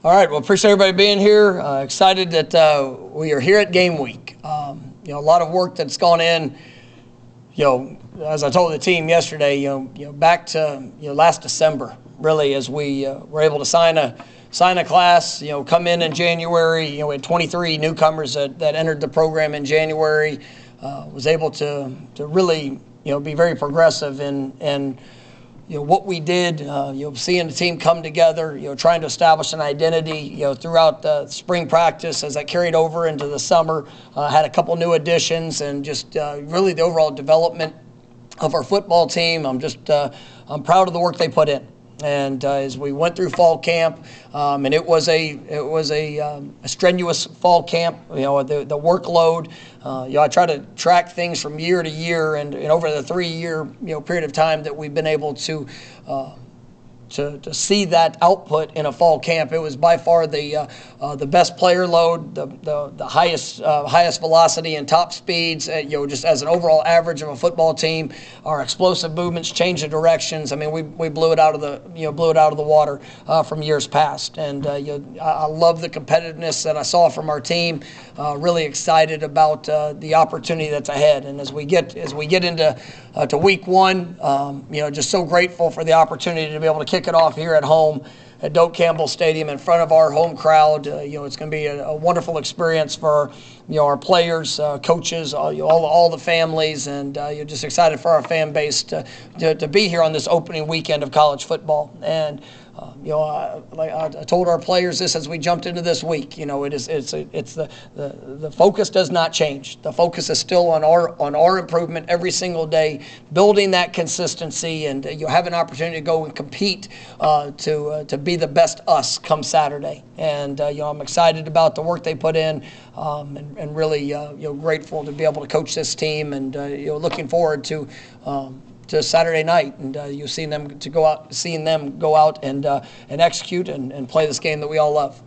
All right, well, appreciate everybody being here. Excited that we are here at game week. A lot of work that's gone in, as I told the team yesterday, back to last December, really, as we were able to sign a class, come in January. We had 23 newcomers that entered the program in January. Was able to really, be very progressive in what we did, seeing the team come together, trying to establish an identity, throughout the spring practice as that carried over into the summer. Had a couple new additions and just really the overall development of our football team. I'm proud of the work they put in. And as we went through fall camp, and it was a strenuous fall camp. The workload. I try to track things from year to year, and over the 3-year period of time that we've been able to see that output in a fall camp. It was by far the best player load, the highest velocity and top speeds. Just as an overall average of a football team, our explosive movements, change of directions. I mean, we blew it out of the water from years past. And I love the competitiveness that I saw from our team. Really excited about the opportunity that's ahead. And as we get into to week one, just so grateful for the opportunity to be able to kick it off here at home at Doak Campbell Stadium in front of our home crowd. It's going to be a wonderful experience for our players, coaches, all the families, and you're just excited for our fan base to be here on this opening weekend of college football. And I told our players this as we jumped into this week. It's the focus does not change. The focus is still on our improvement every single day, building that consistency, and you have an opportunity to go and compete to be the best us come Saturday. And I'm excited about the work they put in, and really grateful to be able to coach this team, and looking forward to Saturday night, and seeing them go out and execute and play this game that we all love.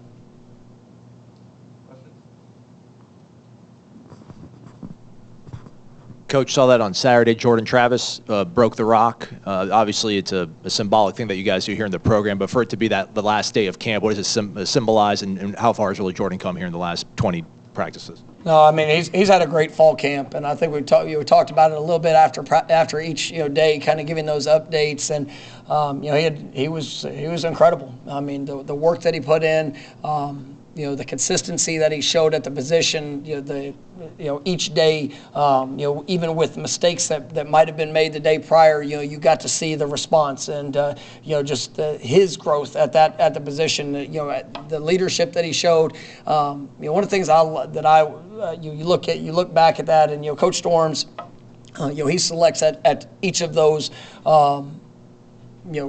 Coach, saw that on Saturday. Jordan Travis broke the rock. Obviously, it's a symbolic thing that you guys do here in the program, but for it to be the last day of camp, what does it symbolize, and how far has really Jordan come here in the last 20 practices? No, I mean he's had a great fall camp, and I think we talked about it a little bit after each day, kind of giving those updates, and he was incredible. I mean the work that he put in, the consistency that he showed at the position, each day, even with mistakes that might have been made the day prior, you got to see the response, and just his growth at the position, the leadership that he showed. One of the things you look back at that, and Coach Storms, he selects at each of those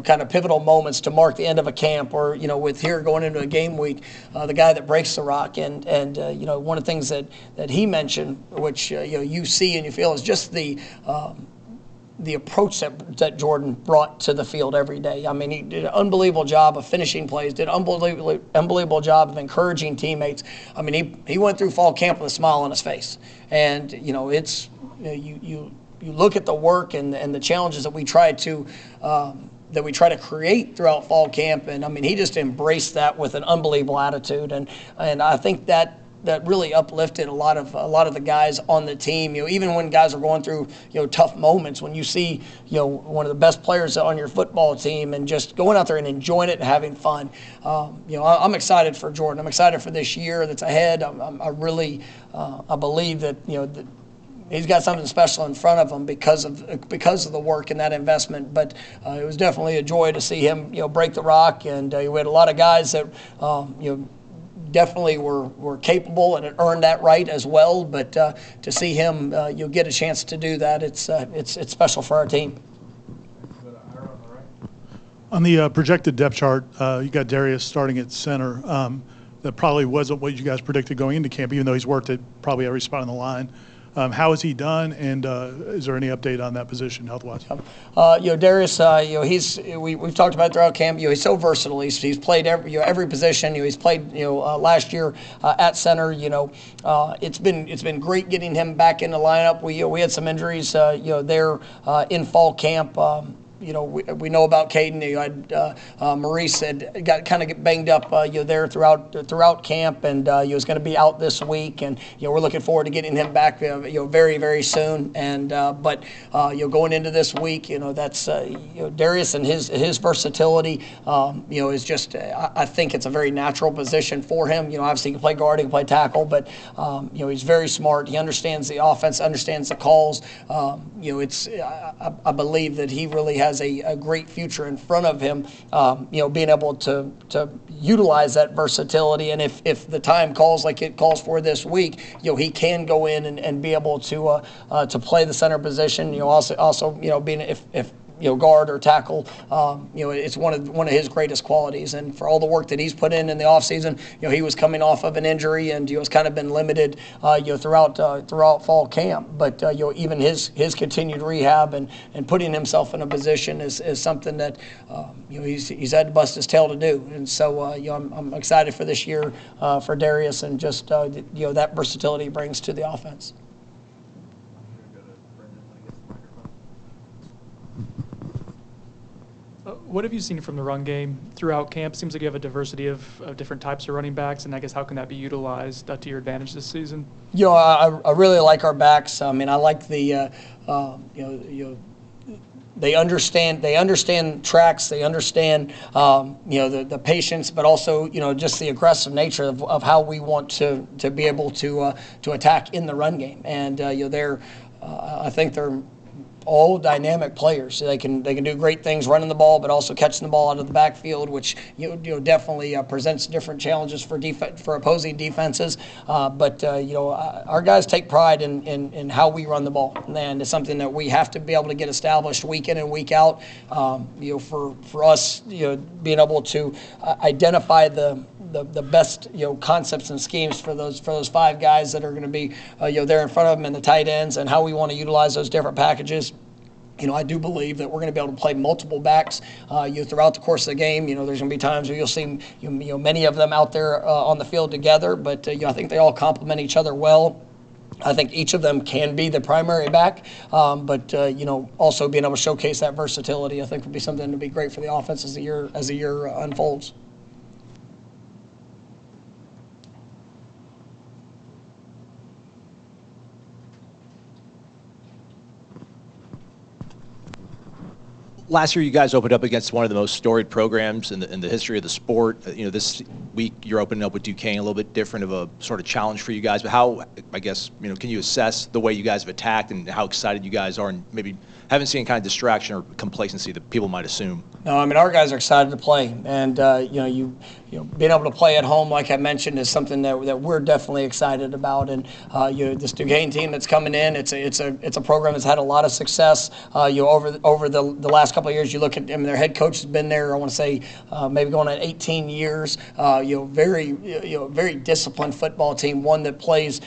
kind of pivotal moments to mark the end of a camp, or with here going into a game week, the guy that breaks the rock, and one of the things that he mentioned, which you see and you feel, is just the approach that Jordan brought to the field every day. I mean, he did an unbelievable job of finishing plays, did an unbelievable job of encouraging teammates. I mean, he went through fall camp with a smile on his face, and it's you look at the work and the challenges that we try to create throughout fall camp, and I mean he just embraced that with an unbelievable attitude, and I think that really uplifted a lot of the guys on the team. Even when guys are going through tough moments, when you see one of the best players on your football team and just going out there and enjoying it and having fun. I'm excited for Jordan. I'm excited for this year that's ahead. I believe that that he's got something special in front of him because of the work and that investment. But it was definitely a joy to see him break the rock, and we had a lot of guys that definitely were capable and had earned that right as well. But to see him get a chance to do that, it's special for our team. On the projected depth chart, you got Darius starting at center. That probably wasn't what you guys predicted going into camp, even though he's worked at probably every spot on the line. How has he done, and is there any update on that position health-wise? Darius, we've talked about it throughout camp. He's so versatile. He's played every position. He's played last year at center. It's been great getting him back in the lineup. We had some injuries there in fall camp. we know about Caden. You had Maurice had got kind of banged up there throughout camp, and he was going to be out this week, and we're looking forward to getting him back very, very soon. And but going into this week, that's Darius and his versatility is just I think it's a very natural position for him. Obviously he can play guard, he can play tackle, but he's very smart. He understands the offense, understands the calls. I believe that he really has a great future in front of him, being able to utilize that versatility. And if the time calls like it calls for this week, he can go in and be able to play the center position. Also being if guard or tackle, it's one of his greatest qualities. And for all the work that he's put in the offseason, he was coming off of an injury and has kind of been limited, throughout fall camp. But even his continued rehab and putting himself in a position is something that he's had to bust his tail to do. And so I'm excited for this year for Darius and just that versatility he brings to the offense. What have you seen from the run game throughout camp? Seems like you have a diversity of different types of running backs, and I guess how can that be utilized to your advantage this season? I really like our backs. I mean, I like the they understand tracks, they understand the patience, but also just the aggressive nature of how we want to be able to attack in the run game. And I think they're all dynamic players. They can do great things running the ball, but also catching the ball out of the backfield, which definitely presents different challenges for opposing defenses. But our guys take pride in how we run the ball, and it's something that we have to be able to get established week in and week out. For us, being able to identify the best concepts and schemes for those five guys that are going to be there in front of them, and the tight ends, and how we want to utilize those different packages. I do believe that we're going to be able to play multiple backs throughout the course of the game. There's going to be times where you'll see many of them out there on the field together, but I think they all complement each other well. I think each of them can be the primary back, but also being able to showcase that versatility, I think, would be something to be great for the offense as the year unfolds. Last year, you guys opened up against one of the most storied programs in the history of the sport. This week you're opening up with Duquesne, a little bit different of a sort of challenge for you guys. But how, I guess, can you assess the way you guys have attacked and how excited you guys are, and maybe haven't seen kind of distraction or complacency that people might assume? No, I mean, our guys are excited to play, and being able to play at home, like I mentioned, is something that we're definitely excited about. And this Duquesne team that's coming in, it's a program that's had a lot of success. Over the last couple of years, you look at them, their head coach has been there, I want to say maybe going on 18 years. Very disciplined football team, one that plays.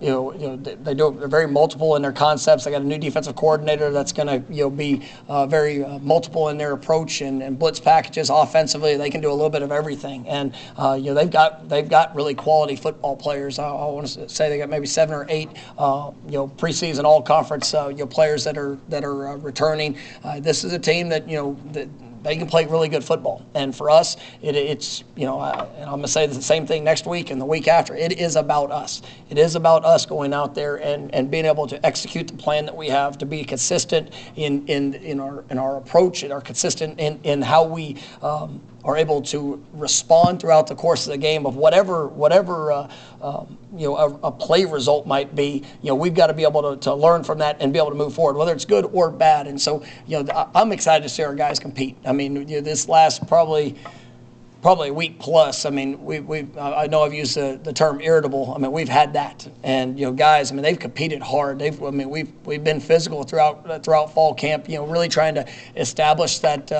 They're very multiple in their concepts. They got a new defensive coordinator that's going to be very multiple in their approach and blitz packages. Offensively, they can do a little bit of everything. And they've got really quality football players. I want to say they got maybe 7 or 8 preseason all conference players that are returning. This is a team that that they can play really good football. And for us, it's and I'm going to say the same thing next week and the week after. It is about us. It is about us going out there and being able to execute the plan that we have, to be consistent in our approach, and are consistent in how we are able to respond throughout the course of the game of whatever a play result might be. We've got to be able to learn from that and be able to move forward, whether it's good or bad. And so I'm excited to see our guys compete. I mean, this last probably a week plus. I mean, I know I've used the term irritable. I mean, we've had that, and guys. I mean, they've competed hard. We've been physical throughout fall camp. Really trying to establish that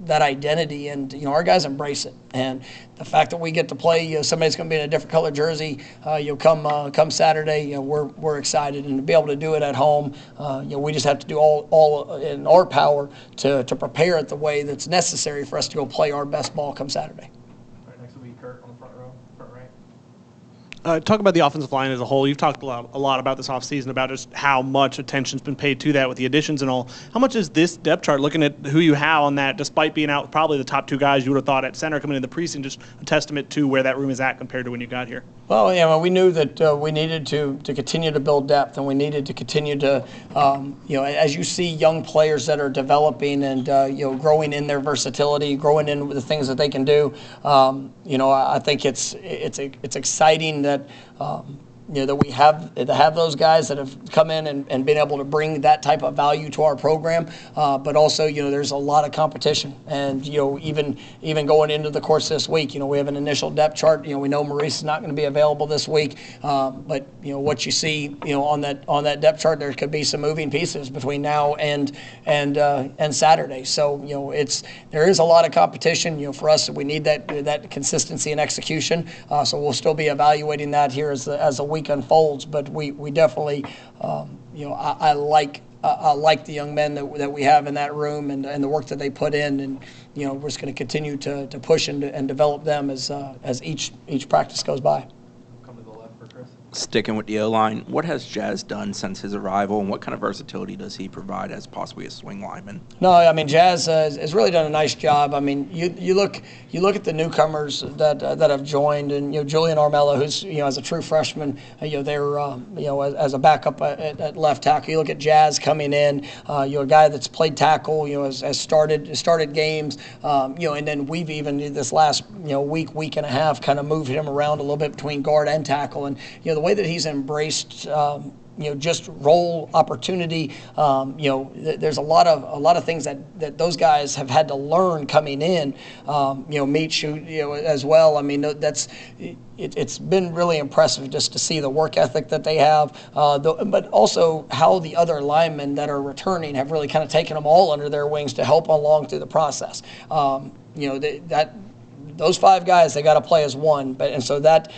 identity, and our guys embrace it. And the fact that we get to play, somebody's going to be in a different color jersey. Come Saturday. We're excited, and to be able to do it at home. We just have to do all in our power to prepare it the way that's necessary for us to go play our best ball come Saturday. All right, next will be Kurt on the front row, front right. Talk about the offensive line as a whole. You've talked a lot about this offseason, about just how much attention's been paid to that with the additions and all. How much is this depth chart, looking at who you have on that, despite being out probably the top two guys you would have thought at center coming into the preseason, just a testament to where that room is at compared to when you got here? Well, yeah, well, we knew that we needed to continue to build depth, and we needed to continue to, as you see young players that are developing and growing in their versatility, growing in the things that they can do. I think it's exciting that. That we have those guys that have come in and been able to bring that type of value to our program, but also there's a lot of competition, and even going into the course this week, we have an initial depth chart. We know Maurice is not going to be available this week, but what you see on that depth chart, there could be some moving pieces between now and Saturday. So there is a lot of competition. For us, we need that consistency and execution. So we'll still be evaluating that here as the week unfolds, but we definitely, I like the young men that we have in that room and the work that they put in, and we're just going to continue to push and develop them as each practice goes by. Sticking with the O-line, what has Jazz done since his arrival, and what kind of versatility does he provide as possibly a swing lineman? No, I mean Jazz has really done a nice job. I mean, you look at the newcomers that have joined, and Julian Armello, who's as a true freshman, they're as a backup at left tackle. You look at Jazz coming in, a guy that's played tackle, has started games, and then we've even this last week and a half kind of moved him around a little bit between guard and tackle, and the way that he's embraced just role opportunity. There's a lot of things that those guys have had to learn coming in. Meet shoot as well. I mean, it's been really impressive just to see the work ethic that they have, but also how the other linemen that are returning have really kind of taken them all under their wings to help along through the process. Those five guys, they got to play as one, and so that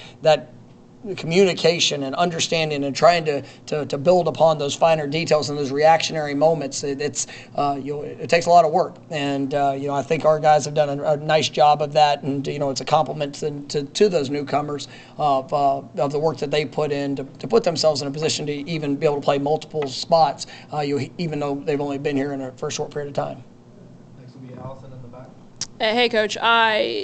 communication and understanding and trying to build upon those finer details and those reactionary moments, it takes a lot of work, and I think our guys have done a nice job of that, and it's a compliment to those newcomers of the work that they put in to put themselves in a position to even be able to play multiple spots, even though they've only been here for a short period of time. Next will be Allison in the back. Hey, Coach.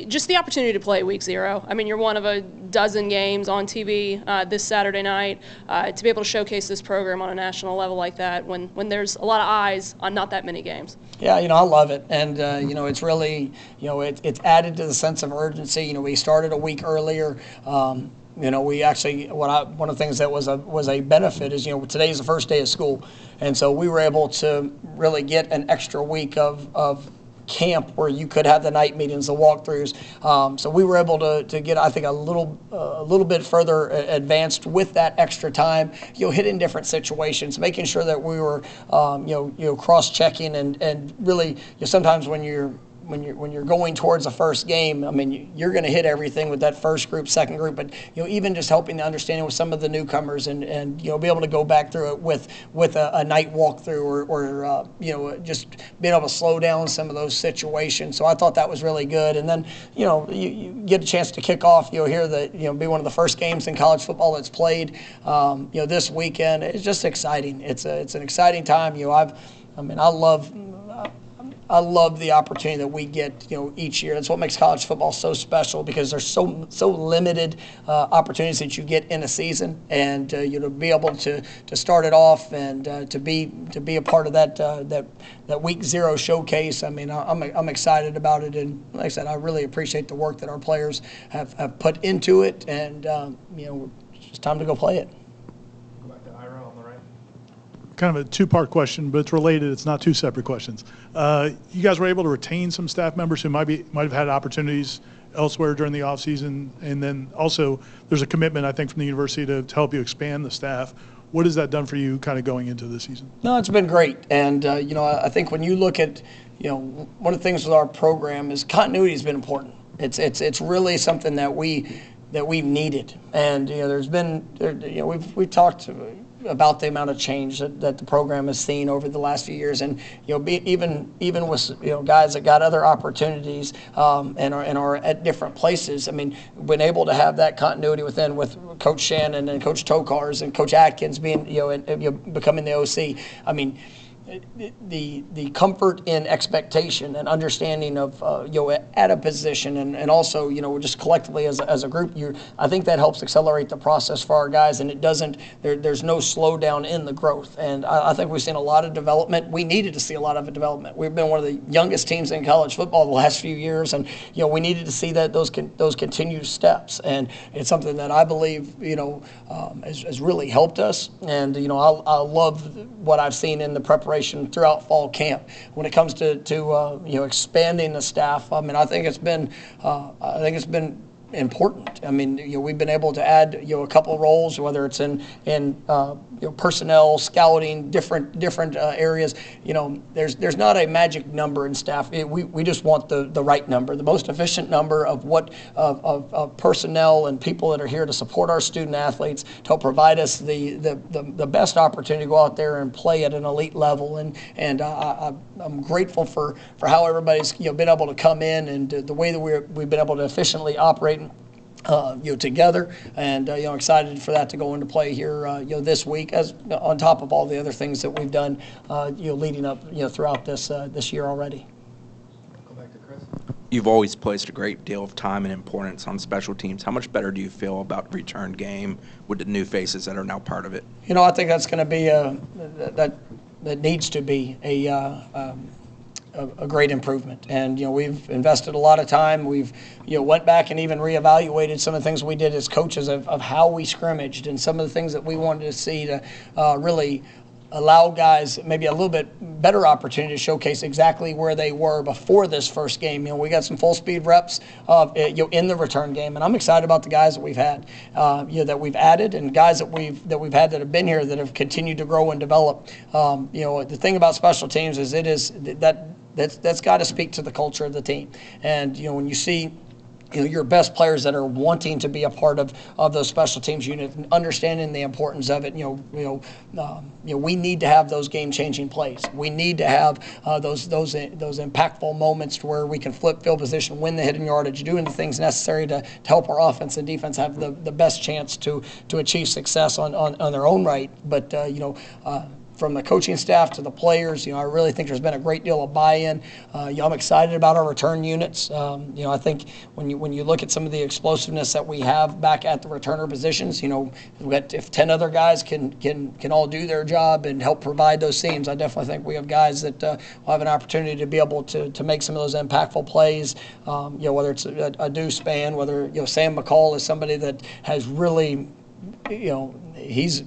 Just the opportunity to play Week 0. I mean, you're one of a dozen games on TV this Saturday night. To be able to showcase this program on a national level like that when there's a lot of eyes on not that many games. Yeah, I love it. And, it's really, it's added to the sense of urgency. We started a week earlier. We actually, one of the things that was a benefit is, today's the first day of school. And so we were able to really get an extra week of camp where you could have the night meetings, the walkthroughs. So we were able to get, I think, a little bit further advanced with that extra time. Hitting different situations, making sure that we were, cross-checking and really, sometimes when you're going towards the first game, I mean, you're going to hit everything with that first group, second group, but even just helping the understanding with some of the newcomers and be able to go back through it with a night walkthrough or just being able to slow down some of those situations. So I thought that was really good. And then you get a chance to kick off. Here that be one of the first games in college football that's played. This weekend. It's just exciting. It's an exciting time. I love the opportunity that we get, each year. That's what makes college football so special, because there's so limited opportunities that you get in a season, and to be able to start it off and to be a part of that Week 0 showcase. I mean, I'm excited about it, and like I said, I really appreciate the work that our players have put into it, and it's just time to go play it. Kind of a two-part question, but it's related. It's not two separate questions. You guys were able to retain some staff members who might have had opportunities elsewhere during the offseason, and then also there's a commitment, I think, from the university to help you expand the staff. What has that done for you kind of going into this season? No, it's been great. And, I think when you look at, one of the things with our program is continuity has been important. It's really something that we've needed. And, we've talked about the amount of change that the program has seen over the last few years, and even with guys that got other opportunities and are at different places. I mean, been able to have that continuity with Coach Shannon and Coach Tokars and Coach Atkins being becoming the OC. I mean, the comfort in expectation and understanding of at a position and also just collectively as a group, I think that helps accelerate the process for our guys, and it doesn't there's no slowdown in the growth, and I think we've seen a lot of development. We needed to see a lot of development. We've been one of the youngest teams in college football the last few years, and we needed to see that those continued steps, and it's something that I believe has really helped us, and I love what I've seen in the preparation throughout fall camp when it comes to expanding the staff. I mean, I think it's been important. I mean, we've been able to add a couple roles, whether it's in personnel, scouting, different areas. There's not a magic number in staff. We just want the right number, the most efficient number of personnel and people that are here to support our student athletes, to help provide us the best opportunity to go out there and play at an elite level. And I'm grateful for how everybody's been able to come in and the way that we've been able to efficiently operate together, and excited for that to go into play here this week, as on top of all the other things that we've done leading up throughout this year already. Go back to Chris. You've always placed a great deal of time and importance on special teams. How much better do you feel about return game with the new faces that are now part of it? I think that's going to be that needs to be a great improvement, and we've invested a lot of time. We've went back and even reevaluated some of the things we did as coaches of how we scrimmaged and some of the things that we wanted to see to really allow guys maybe a little bit better opportunity to showcase exactly where they were before this first game. We got some full speed reps in the return game, and I'm excited about the guys that we've had, that we've added, and guys that we've had that have been here that have continued to grow and develop. The thing about special teams is that's got to speak to the culture of the team, and when you see your best players that are wanting to be a part of those special teams units and understanding the importance of it. We need to have those game-changing plays. We need to have those impactful moments to where we can flip field position, win the hidden yardage, doing the things necessary to help our offense and defense have the best chance to achieve success on their own right. But from the coaching staff to the players, I really think there's been a great deal of buy-in. I'm excited about our return units. I think when you look at some of the explosiveness that we have back at the returner positions, if 10 other guys can all do their job and help provide those seams, I definitely think we have guys that will have an opportunity to be able to make some of those impactful plays. Whether it's a deuce span, whether Sam McCall is somebody that has really, he's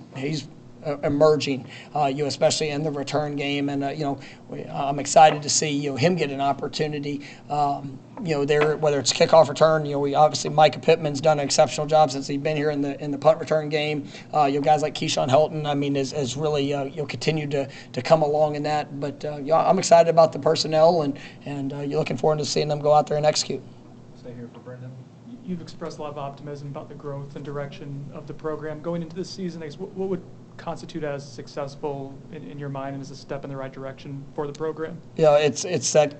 emerging, especially in the return game, and I'm excited to see him get an opportunity. There, whether it's kickoff return, we obviously Micah Pittman's done an exceptional job since he's been here in the punt return game. Guys like Keyshawn Helton, has really continued to come along in that. But I'm excited about the personnel, and you're looking forward to seeing them go out there and execute. Stay here for Brendan. You've expressed a lot of optimism about the growth and direction of the program going into this season. What would constitute as successful in your mind and as a step in the right direction for the program? It's that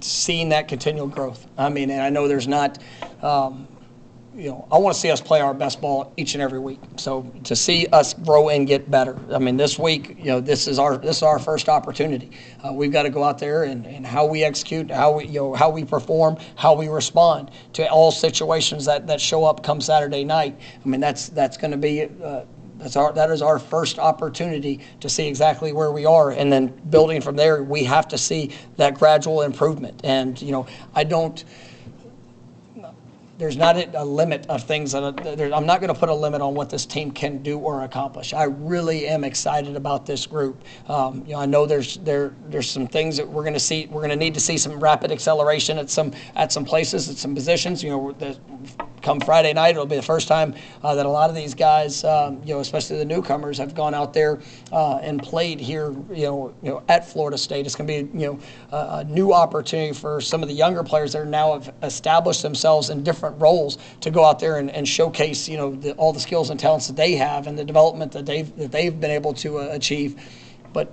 seeing that continual growth. And I know there's not. I want to see us play our best ball each and every week. So to see us grow and get better. This week, this is our first opportunity. We've got to go out there and how we execute, how we perform, how we respond to all situations that show up come Saturday night. That's going to be. That is our first opportunity to see exactly where we are, and then building from there, we have to see that gradual improvement. And there's not a limit of things I'm not going to put a limit on what this team can do or accomplish. I really am excited about this group. I know there's some things that we're going to see. We're going to need to see some rapid acceleration at some places, at some positions. come Friday night, it'll be the first time that a lot of these guys, especially the newcomers, have gone out there and played here, at Florida State. It's going to be, a new opportunity for some of the younger players that are now have established themselves in different roles to go out there and showcase, all the skills and talents that they have and the development that they've been able to achieve. But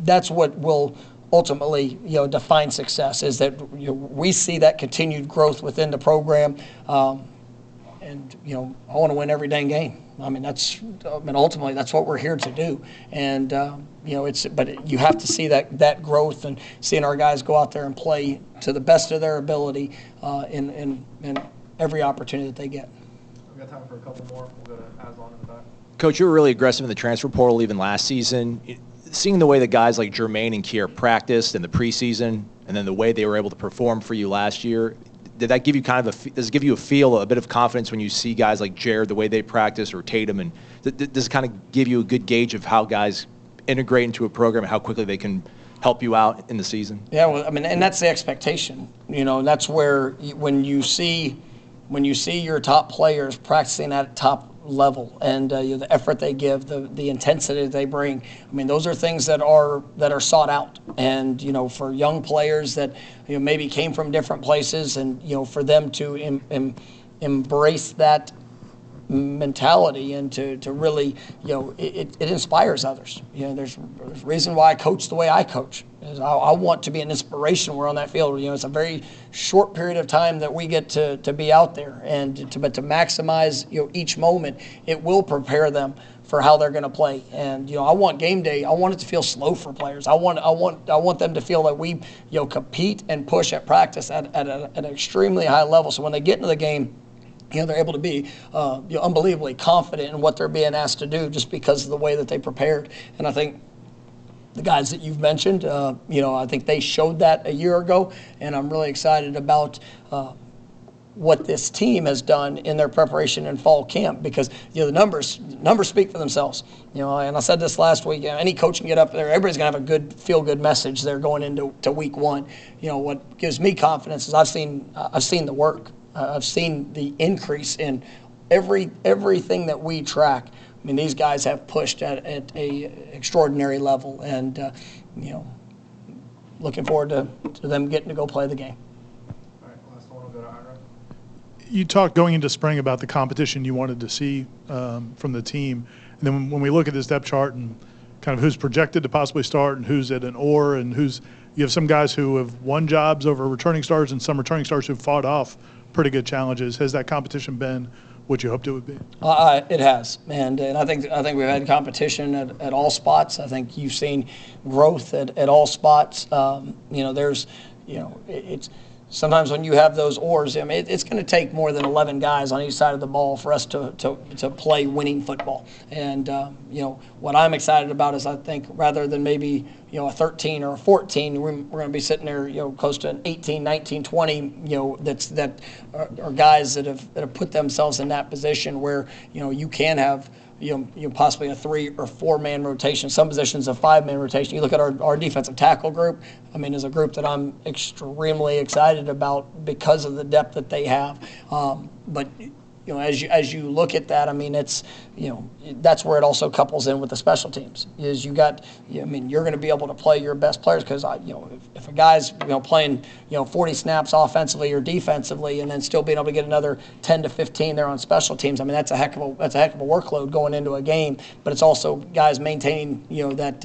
that's what will ultimately, define success, is that we see that continued growth within the program, and I want to win every dang game. Ultimately that's what we're here to do, and but you have to see that growth and seeing our guys go out there and play to the best of their ability in every opportunity that they get. We've got time for a couple more. We'll go to Aslan in the back. Coach, you were really aggressive in the transfer portal even last season. Seeing the way that guys like Jermaine and Kier practiced in the preseason, and then the way they were able to perform for you last year, did that give you does it give you a bit of confidence when you see guys like Jared, the way they practice, or Tatum, and does it kind of give you a good gauge of how guys integrate into a program and how quickly they can help you out in the season? Yeah, and that's the expectation. That's where when you see your top players practicing at top level and the effort they give, the intensity they bring. Those are things that are sought out. And for young players that maybe came from different places, and for them to embrace that mentality and to really it inspires others. There's a reason why I coach the way I coach. I want to be an inspiration. We're on that field. It's a very short period of time that we get to be out there, but to maximize each moment, it will prepare them for how they're going to play. And I want game day. I want it to feel slow for players. I want them to feel that we compete and push at practice at an extremely high level. So when they get into the game, they're able to be unbelievably confident in what they're being asked to do just because of the way that they prepared. And I think the guys that you've mentioned, I think they showed that a year ago, and I'm really excited about what this team has done in their preparation in fall camp, because the numbers speak for themselves. And I said this last week. Any coach can get up there. Everybody's gonna have a good feel-good message there going into week one. What gives me confidence is I've seen the work. I've seen the increase in everything that we track. These guys have pushed at a extraordinary level, and looking forward to them getting to go play the game. All right, last one. We'll go to Ira. You talked going into spring about the competition you wanted to see from the team, and then when we look at this depth chart and kind of who's projected to possibly start and who's at an or, and you have some guys who have won jobs over returning stars and some returning stars who've fought off pretty good challenges. Has that competition been what you hoped it would be? It has, and I think we've had competition at all spots. I think you've seen growth at all spots. It's sometimes when you have those oars, it's going to take more than 11 guys on each side of the ball for us to play winning football. And what I'm excited about is I think rather than maybe a 13 or a 14, we're going to be sitting there close to an 18, 19, 20. That are guys that have put themselves in that position where you can have possibly a 3 or 4 man rotation. Some positions a 5-man rotation. You look at our defensive tackle group. Is a group that I'm extremely excited about because of the depth that they have. But as you look at that, it's that's where it also couples in with the special teams. Is you're going to be able to play your best players, because if a guy's playing 40 snaps offensively or defensively, and then still being able to get another 10 to 15 there on special teams, that's a heck of a workload going into a game. But it's also guys maintaining that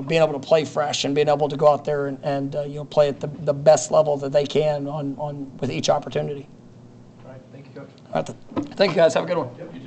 being able to play fresh and being able to go out there and play at the best level that they can on with each opportunity. All right, thank you, Coach. All right, thank you guys. Have a good one. Yep, you too.